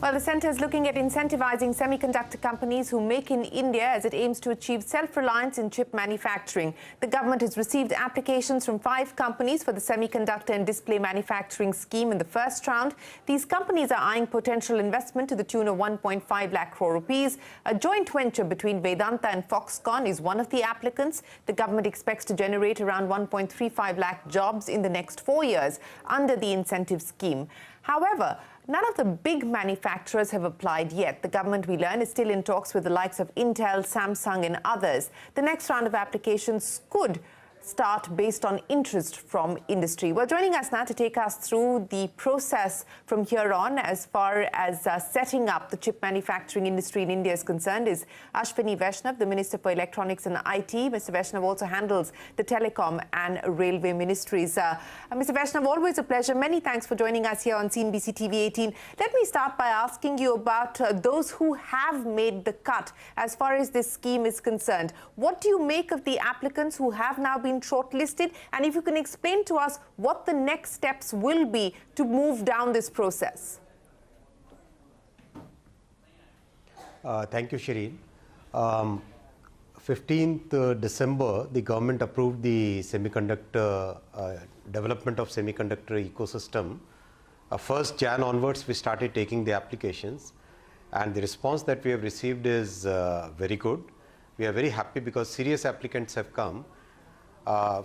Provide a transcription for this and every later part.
Well, the centre is looking at incentivizing semiconductor companies who make in India as it aims to achieve self-reliance in chip manufacturing. The government has received applications from 5 companies for the semiconductor and display manufacturing scheme in the first round. These companies are eyeing potential investment to the tune of 1.5 lakh crore rupees. A joint venture between Vedanta and Foxconn is one of the applicants. The government expects to generate around 1.35 lakh jobs in the next 4 years under the incentive scheme. However, none of the big manufacturers have applied yet. The government, we learn, is still in talks with the likes of Intel, Samsung and others. The next round of applications could start based on interest from industry. Well, joining us now to take us through the process from here on as far as setting up the chip manufacturing industry in India is concerned is Ashwini Vaishnav, the Minister for Electronics and IT. Mr. Vaishnav also handles the telecom and railway ministries. Mr. Vaishnav, always a pleasure. Many thanks for joining us here on CNBC TV18. Let me start by asking you about those who have made the cut as far as this scheme is concerned. What do you make of the applicants who have now been shortlisted, and if you can explain to us what the next steps will be to move down this process? Thank you, Shireen. 15th December, the government approved the semiconductor development of semiconductor ecosystem. 1st Jan onwards, we started taking the applications, and the response that we have received is very good. We are very happy because serious applicants have come.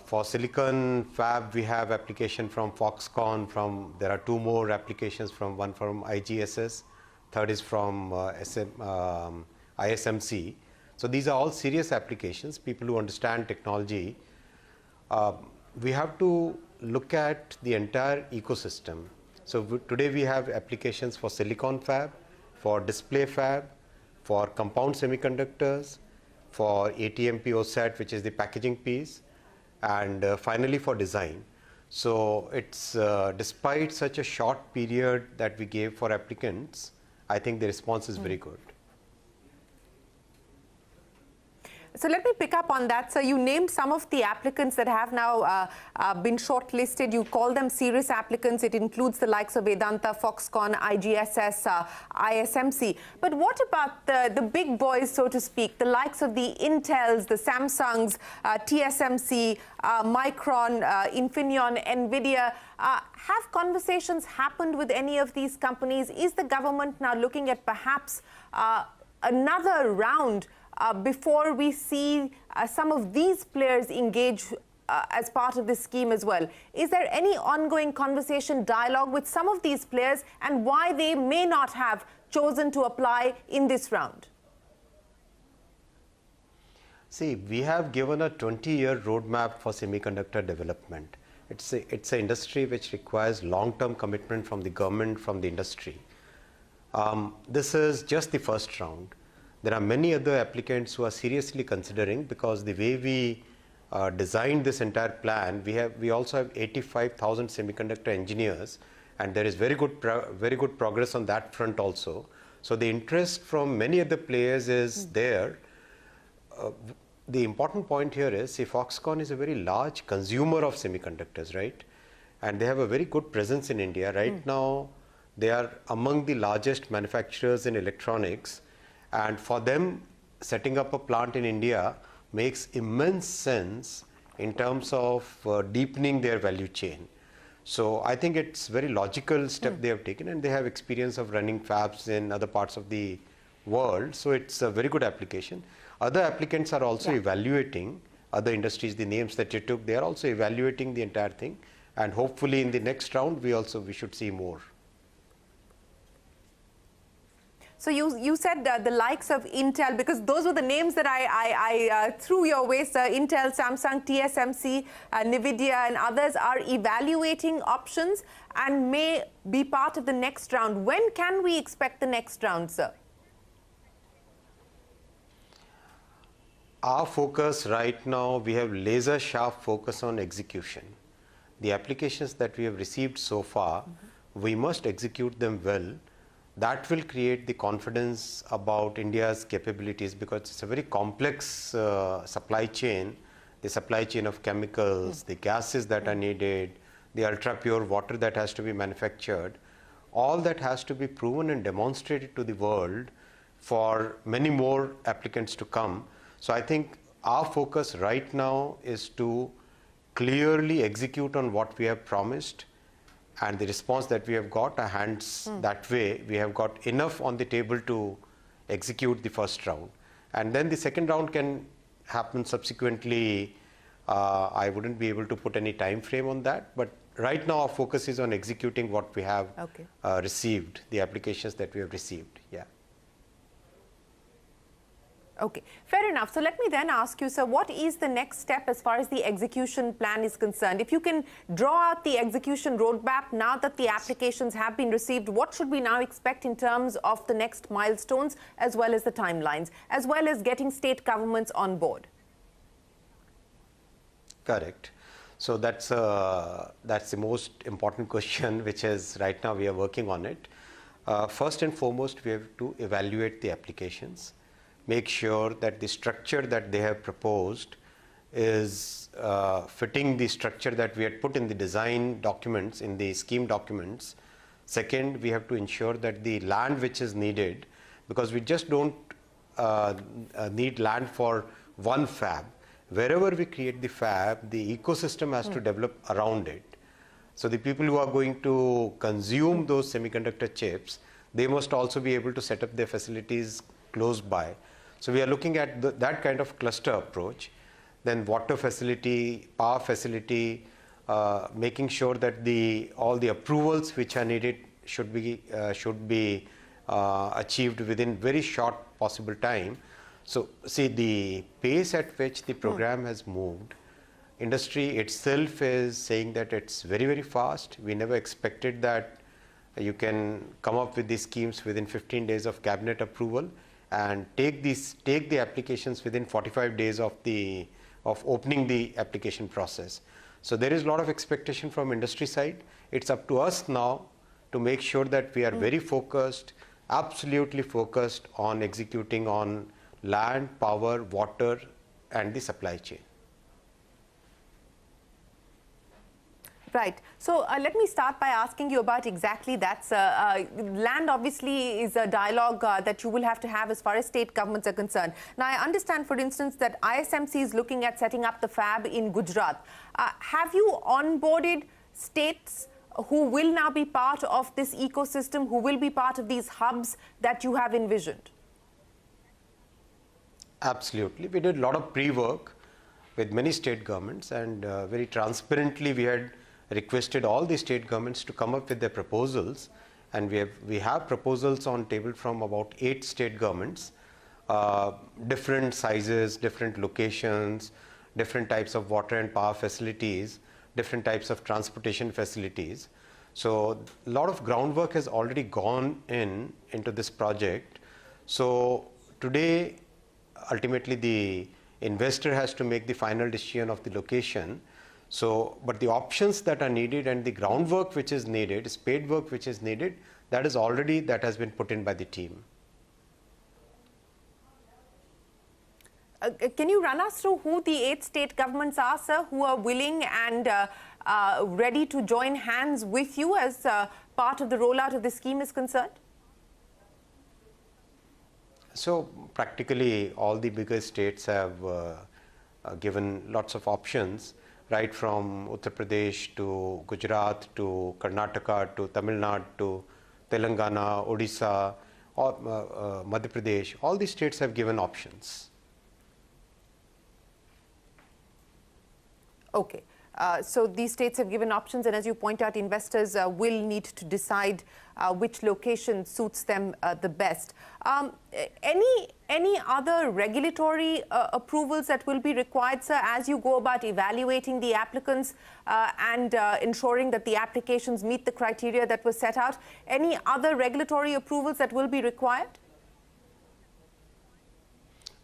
For silicon fab, we have application from Foxconn. There are 2 more applications, one from IGSS, third is from ISMC. So these are all serious applications, people who understand technology. We have to look at the entire ecosystem. So today we have applications for silicon fab, for display fab, for compound semiconductors, for ATMP OSAT, which is the packaging piece, and finally for design. So it's despite such a short period that we gave for applicants, I think the response is very good. So let me pick up on that. So you named some of the applicants that have now been shortlisted. You call them serious applicants. It includes the likes of Vedanta, Foxconn, IGSS, ISMC. But what about the big boys, so to speak, the likes of the Intels, the Samsungs, TSMC, Micron, Infineon, NVIDIA? Have conversations happened with any of these companies? Is the government now looking at perhaps another round before we see some of these players engage as part of this scheme as well? Is there any ongoing conversation, dialogue with some of these players and why they may not have chosen to apply in this round? See, we have given a 20-year roadmap for semiconductor development. It's an industry which requires long-term commitment from the government, from the industry. This is just the first round. There are many other applicants who are seriously considering, because the way we designed this entire plan, we also have 85,000 semiconductor engineers, and there is very good progress on that front also. So the interest from many other players is there. The important point here is, see, Foxconn is a very large consumer of semiconductors, right? And they have a very good presence in India. Right now, they are among the largest manufacturers in electronics. And for them, setting up a plant in India makes immense sense in terms of deepening their value chain. So I think it's very logical step they have taken, and they have experience of running fabs in other parts of the world. So it's a very good application. Other applicants are also evaluating other industries, the names that you took, they are also evaluating the entire thing. And hopefully in the next round, we should see more. So you said the likes of Intel, because those were the names that I threw your way. So Intel, Samsung, TSMC, NVIDIA and others are evaluating options and may be part of the next round. When can we expect the next round, sir? Our focus right now, we have laser sharp focus on execution. The applications that we have received so far, we must execute them well. That will create the confidence about India's capabilities, because it's a very complex supply chain, the supply chain of chemicals, the gases that are needed, the ultra pure water that has to be manufactured. all that has to be proven and demonstrated to the world for many more applicants to come. So I think our focus right now is to clearly execute on what we have promised, and the response that we have got, hence that way we have got enough on the table to execute the first round. And then the second round can happen subsequently. I wouldn't be able to put any time frame on that, but right now our focus is on executing what we have received, the applications that we have received. Yeah. Okay, fair enough. So let me then ask you, sir, what is the next step as far as the execution plan is concerned? If you can draw out the execution roadmap now that the applications have been received, what should we now expect in terms of the next milestones as well as the timelines, as well as getting state governments on board? Correct. So that's the most important question, which is right now we are working on it. First and foremost, we have to evaluate the applications, make sure that the structure that they have proposed is fitting the structure that we had put in the design documents, in the scheme documents. Second, we have to ensure that the land which is needed, because we just don't need land for one fab. Wherever we create the fab, the ecosystem has to develop around it. So the people who are going to consume those semiconductor chips, they must also be able to set up their facilities close by. So we are looking at that kind of cluster approach. Then water facility, power facility, making sure that all the approvals which are needed should be achieved within very short possible time. So see, the pace at which the program has moved, industry itself is saying that it's very, very fast. We never expected that you can come up with these schemes within 15 days of cabinet approval and take the applications within 45 days of opening the application process. So there is a lot of expectation from industry side. It's up to us now to make sure that we are very focused, absolutely focused on executing on land, power, water, and the supply chain. Right. So let me start by asking you about exactly that. Land obviously is a dialogue that you will have to have as far as state governments are concerned. Now, I understand, for instance, that ISMC is looking at setting up the fab in Gujarat. Have you onboarded states who will now be part of this ecosystem, who will be part of these hubs that you have envisioned? Absolutely. We did a lot of pre-work with many state governments, and very transparently we had requested all the state governments to come up with their proposals, and we have proposals on table from about 8 state governments, different sizes, different locations, different types of water and power facilities, different types of transportation facilities. So a lot of groundwork has already gone into this project. So today, ultimately the investor has to make the final decision of the location. So, but the options that are needed and the groundwork which is needed, spade work which is needed, that has been put in by the team. Can you run us through who the 8 state governments are, sir, who are willing and ready to join hands with you as part of the rollout of the scheme is concerned? So practically all the bigger states have given lots of options, right from Uttar Pradesh to Gujarat to Karnataka to Tamil Nadu to Telangana, Odisha, or Madhya Pradesh. All these states have given options. Okay. So these states have given options, and as you point out, investors will need to decide which location suits them the best. Any other regulatory approvals that will be required, sir, as you go about evaluating the applicants and ensuring that the applications meet the criteria that was set out? Any other regulatory approvals that will be required?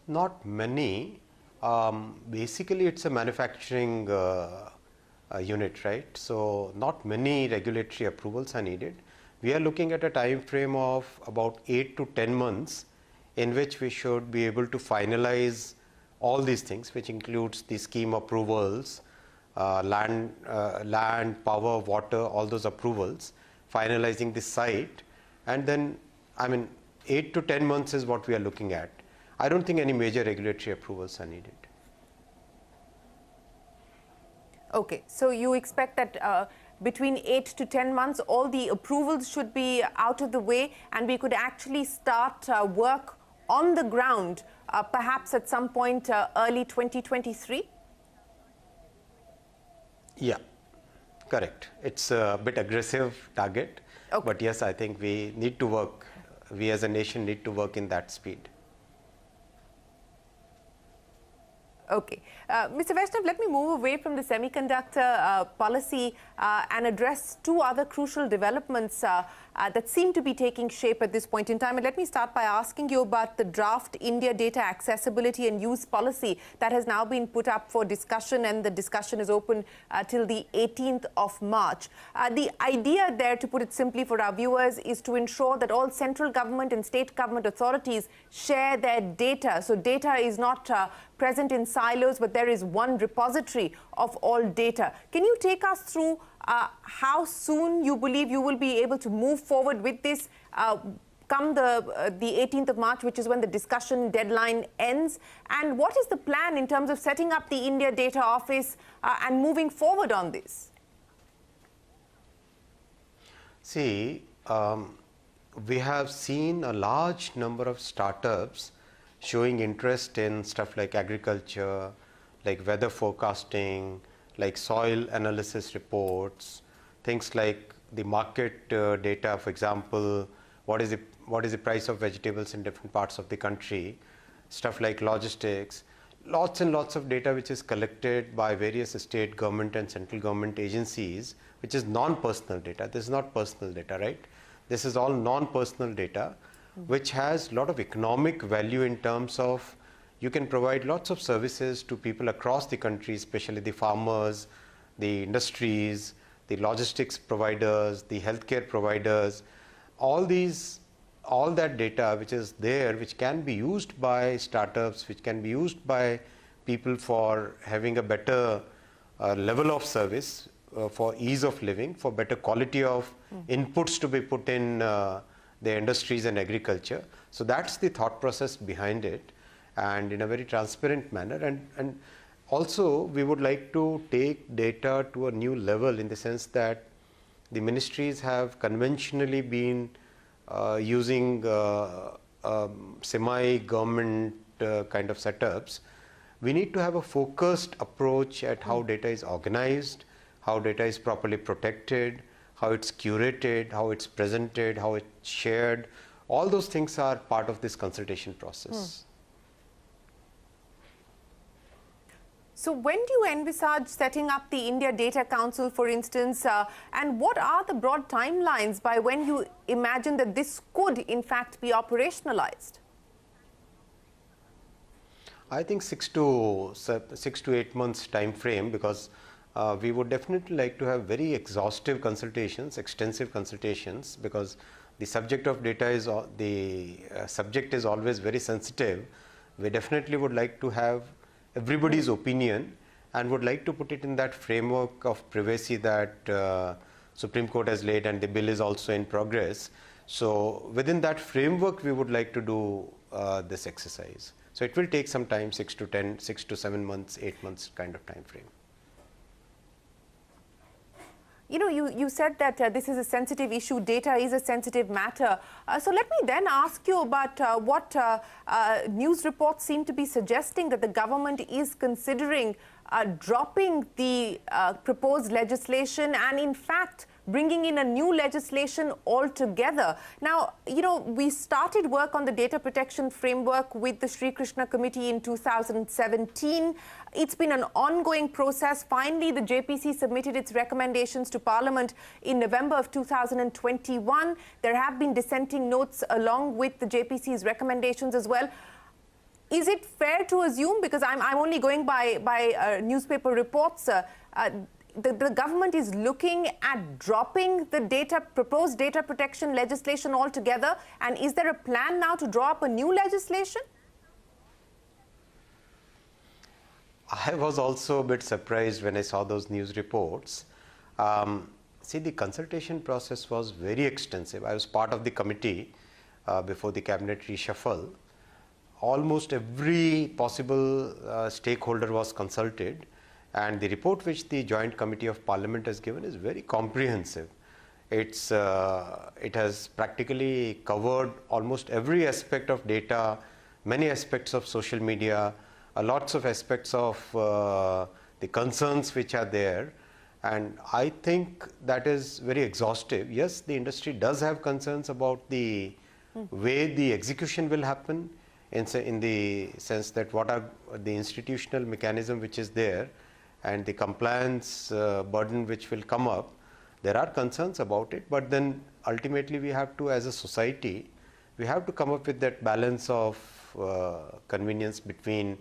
Not many. Basically, it's a manufacturing unit, right? So not many regulatory approvals are needed. We are looking at a time frame of about 8 to 10 months in which we should be able to finalize all these things, which includes the scheme approvals, land, power, water, all those approvals. finalizing the site, and then, I mean, 8 to 10 months is what we are looking at. I don't think any major regulatory approvals are needed. Okay, so you expect that between 8 to 10 months, all the approvals should be out of the way, and we could actually start work on the ground, perhaps at some point early 2023? Yeah, correct. It's a bit aggressive target, okay. But yes, I think we need to work, we as a nation need to work in that speed. Okay. Mr. Vaishnav, let me move away from the semiconductor policy and address two other crucial developments that seem to be taking shape at this point in time. And let me start by asking you about the draft India Data Accessibility and Use Policy that has now been put up for discussion, and the discussion is open till the 18th of March. The idea there, to put it simply for our viewers, is to ensure that all central government and state government authorities share their data. So data is not present in silos, but there is one repository of all data. Can you take us through how soon you believe you will be able to move forward with this come the 18th of March, which is when the discussion deadline ends? And what is the plan in terms of setting up the India Data Office and moving forward on this? See, we have seen a large number of startups showing interest in stuff like agriculture, like weather forecasting, like soil analysis reports, things like the market data, for example, what is the price of vegetables in different parts of the country, stuff like logistics, lots and lots of data which is collected by various state government and central government agencies, which is non-personal data. This is not personal data, right? This is all non-personal data, which has a lot of economic value in terms of you can provide lots of services to people across the country, especially the farmers, the industries, the logistics providers, the healthcare providers. All that data which is there, which can be used by startups, which can be used by people for having a better level of service, for ease of living, for better quality of inputs to be put in the industries and agriculture. So that's the thought process behind it, and in a very transparent manner. And also we would like to take data to a new level, in the sense that the ministries have conventionally been using semi-government kind of setups. We need to have a focused approach at how data is organized, how data is properly protected, how it's curated, how it's presented, how it's shared. All those things are part of this consultation process. So when do you envisage setting up the India Data Council, for instance, and what are the broad timelines by when you imagine that this could in fact be operationalized? I think 6 to 8 months time frame, because we would definitely like to have very exhaustive consultations, extensive consultations, because the subject of data is subject is always very sensitive. We definitely would like to have everybody's opinion, and would like to put it in that framework of privacy that Supreme Court has laid, and the bill is also in progress. So within that framework we would like to do this exercise. So it will take some time, 6 to 7 months, 8 months kind of time frame. You know, you said that this is a sensitive issue, data is a sensitive matter. So let me then ask you about what news reports seem to be suggesting, that the government is considering dropping the proposed legislation and in fact bringing in a new legislation altogether. Now, you know, we started work on the data protection framework with the Sri Krishna Committee in 2017. It's been an ongoing process. Finally, the JPC submitted its recommendations to Parliament in November of 2021. There have been dissenting notes along with the JPC's recommendations as well. Is it fair to assume, because I'm only going by newspaper reports, the government is looking at dropping the proposed data protection legislation altogether? And is there a plan now to draw up a new legislation? I was also a bit surprised when I saw those news reports. See, the consultation process was very extensive. I was part of the committee before the cabinet reshuffle. Almost every possible stakeholder was consulted, and the report which the Joint Committee of Parliament has given is very comprehensive. It has practically covered almost every aspect of data, many aspects of social media, lots of aspects of the concerns which are there. And I think that is very exhaustive. Yes, the industry does have concerns about the way the execution will happen, in the sense that what are the institutional mechanism which is there and the compliance burden which will come up. There are concerns about it, but then ultimately we have to, as a society, we have to come up with that balance of convenience between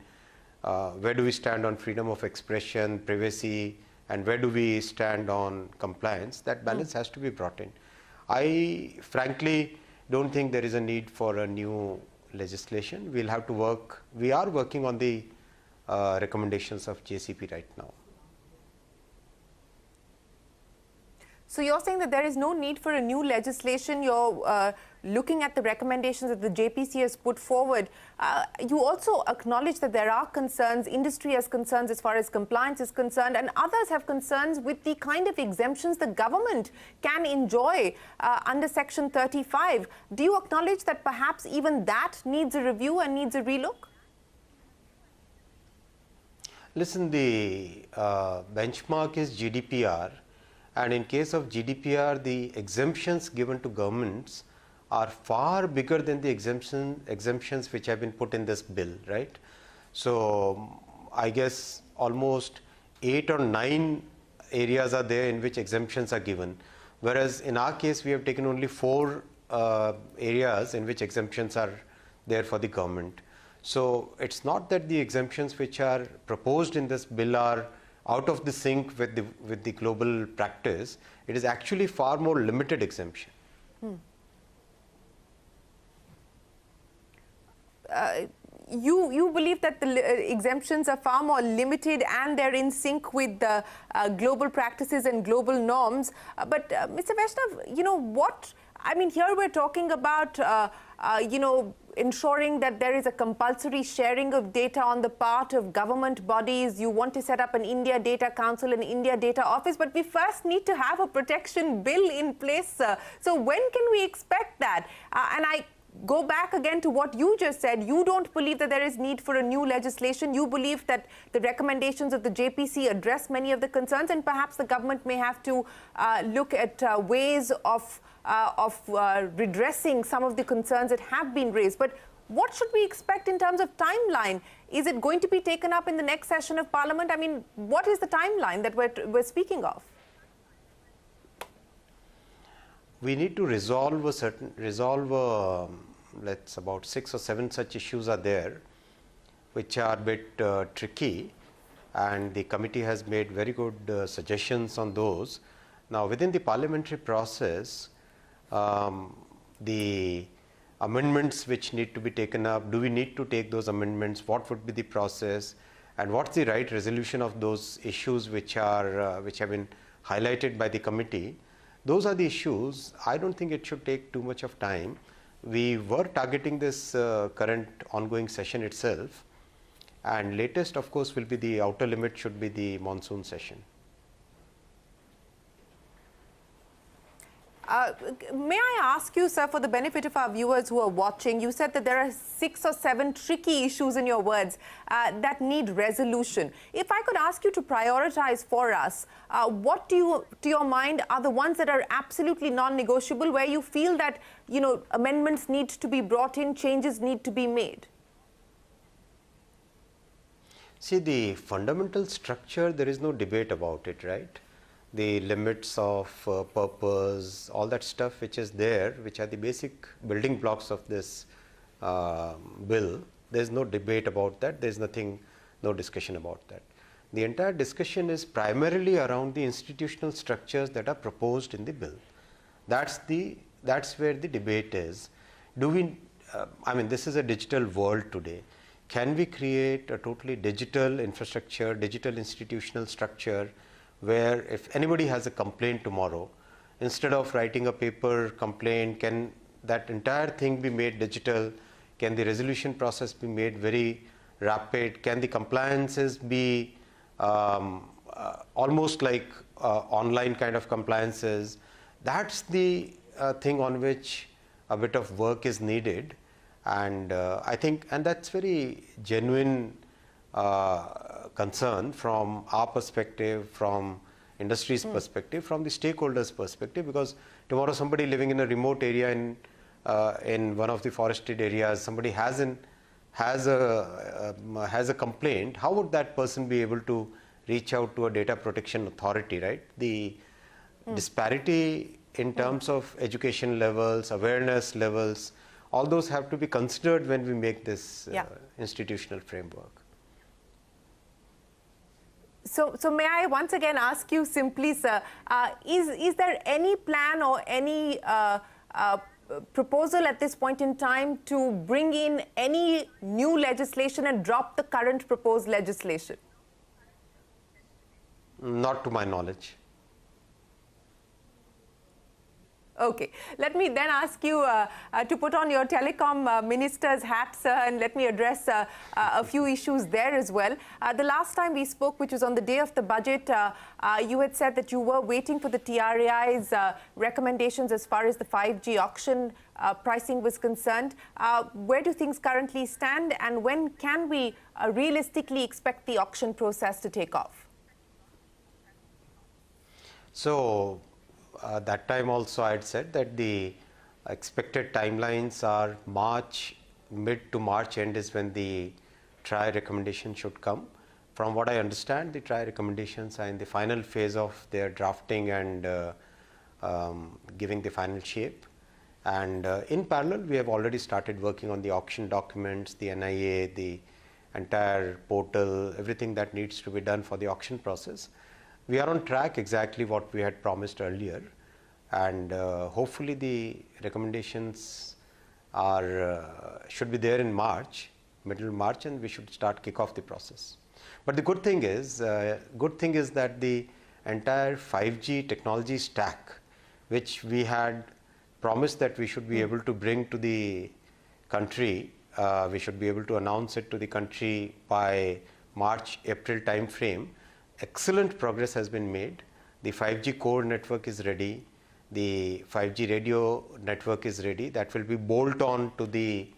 where do we stand on freedom of expression, privacy, and where do we stand on compliance. That balance has to be brought in. I frankly don't think there is a need for a new legislation. We'll have to work. We are working on the recommendations of JCP right now. So you're saying that there is no need for a new legislation. You're looking at the recommendations that the JPC has put forward. You also acknowledge that there are concerns, industry has concerns as far as compliance is concerned, and others have concerns with the kind of exemptions the government can enjoy under Section 35. Do you acknowledge that perhaps even that needs a review and needs a relook? Listen, the benchmark is GDPR. And in case of GDPR, the exemptions given to governments are far bigger than the exemptions which have been put in this bill, right? So I guess almost 8 or 9 areas are there in which exemptions are given, whereas in our case we have taken only 4 areas in which exemptions are there for the government. So it's not that the exemptions which are proposed in this bill are out of the sync with the global practice. It is actually far more limited exemption. You believe that the exemptions are far more limited and they're in sync with the global practices and global norms. But Mr. Vaishnav, here we're talking about, ensuring that there is a compulsory sharing of data on the part of government bodies. You want to set up an India Data Council, an India Data Office, but we first need to have a protection bill in place, sir. So when can we expect that? And I go back again to what you just said. You don't believe that there is need for a new legislation. You believe that the recommendations of the JPC address many of the concerns, and perhaps the government may have to look at ways of redressing some of the concerns that have been raised. But what should we expect in terms of timeline? Is it going to be taken up in the next session of Parliament? I mean, what is the timeline that we're speaking of? We need to resolve let's about 6 or 7 such issues are there, which are a bit tricky, and the committee has made very good suggestions on those. Now, within the parliamentary process, the amendments which need to be taken up, do we need to take those amendments, what would be the process, and what's the right resolution of those issues which have been highlighted by the committee. Those are the issues. I don't think it should take too much of time. We were targeting this current ongoing session itself, and latest of course will be the outer limit should be the monsoon session. May I ask you, sir, for the benefit of our viewers who are watching, you said that there are 6 or 7 tricky issues, in your words, that need resolution. If I could ask you to prioritize for us, what to your mind are the ones that are absolutely non-negotiable, where you feel that, amendments need to be brought in, changes need to be made? See, the fundamental structure, there is no debate about it, right? The limits of purpose, all that stuff which is there, which are the basic building blocks of this bill, there is no debate about that. There is no discussion about that. The entire discussion is primarily around the institutional structures that are proposed in the bill. That's where the debate is. Do we? This is a digital world today. Can we create a totally digital infrastructure, digital institutional structure, where if anybody has a complaint tomorrow, instead of writing a paper complaint, can that entire thing be made digital? Can the resolution process be made very rapid? Can the compliances be almost like online kind of compliances? That's the thing on which a bit of work is needed, and I think, and that's very genuine concern from our perspective, from industry's perspective, from the stakeholders' perspective, because tomorrow somebody living in a remote area in one of the forested areas, somebody has a complaint. How would that person be able to reach out to a data protection authority, right? The disparity in terms of education levels, awareness levels, all those have to be considered when we make this institutional framework. So may I once again ask you simply, sir, is there any plan or any proposal at this point in time to bring in any new legislation and drop the current proposed legislation? Not to my knowledge. Okay, let me then ask you to put on your telecom minister's hat, sir, and let me address a few issues there as well. The last time we spoke, which was on the day of the budget, you had said that you were waiting for the TRAI's recommendations as far as the 5G auction pricing was concerned. Where do things currently stand, and when can we realistically expect the auction process to take off? So, that time also I had said that the expected timelines are mid to March end is when the TRAI recommendation should come. From what I understand, the TRAI recommendations are in the final phase of their drafting and giving the final shape. And in parallel, we have already started working on the auction documents, the NIA, the entire portal, everything that needs to be done for the auction process. We are on track exactly what we had promised earlier, and hopefully the recommendations should be there in March, middle March, and we should kick off the process. But the good thing is that the entire 5G technology stack, which we had promised that we should be able to bring to the country, we should be able to announce it to the country by March-April time frame. Excellent progress has been made. The 5G core network is ready. The 5G radio network is ready. That will be bolt on to the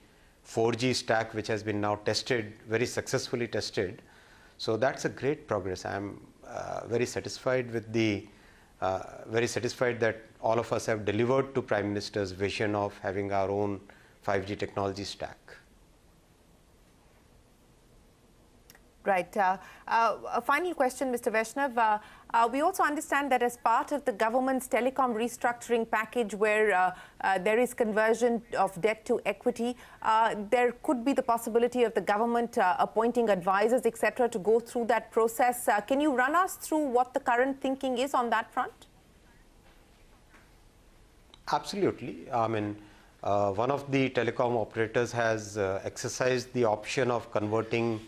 4G stack, which has been now tested, very successfully tested. So that's a great progress. I am very satisfied with very satisfied that all of us have delivered to Prime Minister's vision of having our own 5G technology stack. Right. A final question, Mr. Vaishnav. We also understand that as part of the government's telecom restructuring package, where there is conversion of debt to equity, there could be the possibility of the government appointing advisors, etc., to go through that process. Can you run us through what the current thinking is on that front? Absolutely. I mean, one of the telecom operators has exercised the option of converting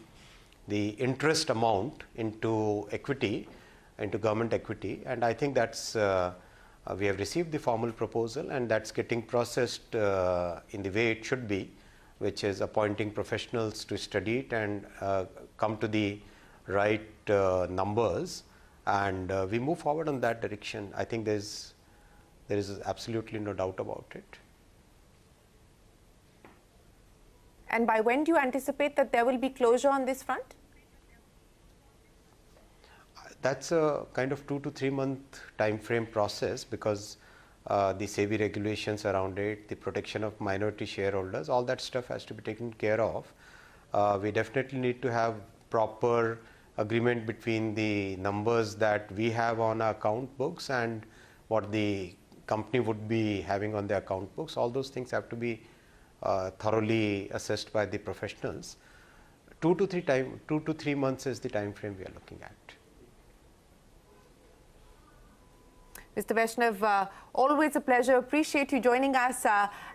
the interest amount into equity, into government equity, and I think that's we have received the formal proposal, and that's getting processed in the way it should be, which is appointing professionals to study it and come to the right numbers, and we move forward on that direction. I think there is absolutely no doubt about it. And by when do you anticipate that there will be closure on this front? That's a kind of 2 to 3 month time frame process, because the SEBI regulations around it, the protection of minority shareholders, all that stuff has to be taken care of. We definitely need to have proper agreement between the numbers that we have on our account books and what the company would be having on their account books. All those things have to be thoroughly assessed by the professionals. 2 to 3 months is the time frame we are looking at. Mr. Vaishnav, always a pleasure. Appreciate you joining us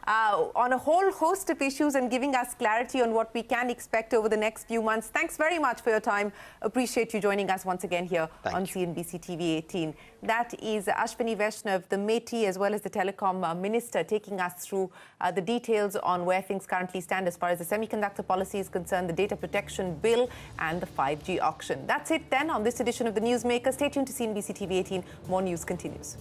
on a whole host of issues and giving us clarity on what we can expect over the next few months. Thanks very much for your time. Appreciate you joining us once again here on CNBC TV18. That is Ashwini Vaishnav, the METI as well as the Telecom Minister, taking us through the details on where things currently stand as far as the semiconductor policy is concerned, the data protection bill and the 5G auction. That's it then on this edition of the Newsmaker. Stay tuned to CNBC TV18. More news continues.